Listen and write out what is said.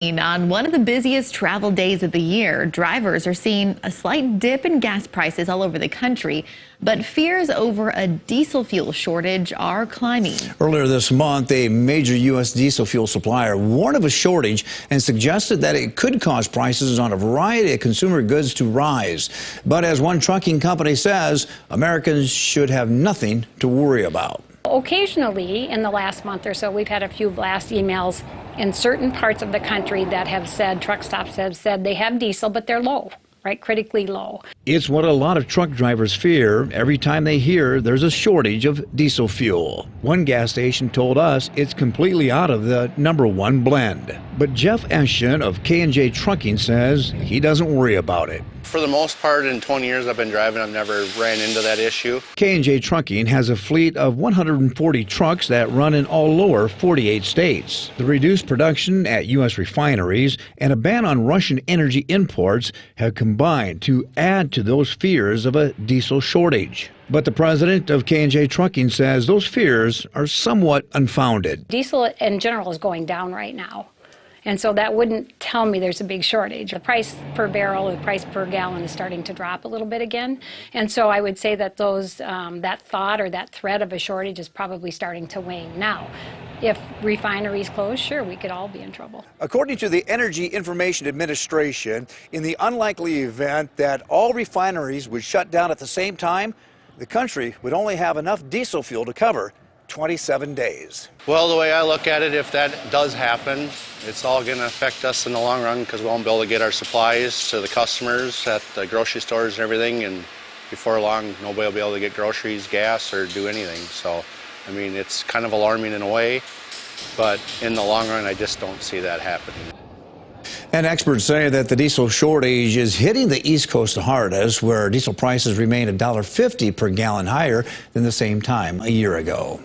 On one of the busiest travel days of the year, drivers are seeing a slight dip in gas prices all over the country, but fears over a diesel fuel shortage are climbing. Earlier this month, a major U.S. diesel fuel supplier warned of a shortage and suggested that it could cause prices on a variety of consumer goods to rise. But as one trucking company says, Americans should have nothing to worry about. Occasionally, in the last month or so, we've had a few blast emails in certain parts of the country that have said, truck stops have said they have diesel, but they're low, right? Critically low. It's what a lot of truck drivers fear every time they hear there's a shortage of diesel fuel. One gas station told us it's completely out of the #1 blend. But Jeff Eschen of K&J Trucking says he doesn't worry about it. For the most part, in 20 years I've been driving, I've never ran into that issue. K&J Trucking has a fleet of 140 trucks that run in all lower 48 states. The reduced production at U.S. refineries and a ban on Russian energy imports have combined to add to those fears of a diesel shortage. But the president of K&J Trucking says those fears are somewhat unfounded. Diesel in general is going down right now. And so that wouldn't tell me there's a big shortage. The price per barrel, the price per gallon is starting to drop a little bit again. And so I would say that that thought or that threat of a shortage is probably starting to wane. Now, if refineries close, sure, we could all be in trouble. According to the Energy Information Administration, in the unlikely event that all refineries would shut down at the same time, the country would only have enough diesel fuel to cover 27 days. Well, the way I look at it, if that does happen, it's all going to affect us in the long run because we won't be able to get our supplies to the customers at the grocery stores and everything, and before long nobody will be able to get groceries, gas, or do anything. So, I mean, it's kind of alarming in a way, but in the long run I just don't see that happening. And experts say that the diesel shortage is hitting the East Coast the hardest, where diesel prices remain $1.50 per gallon higher than the same time a year ago.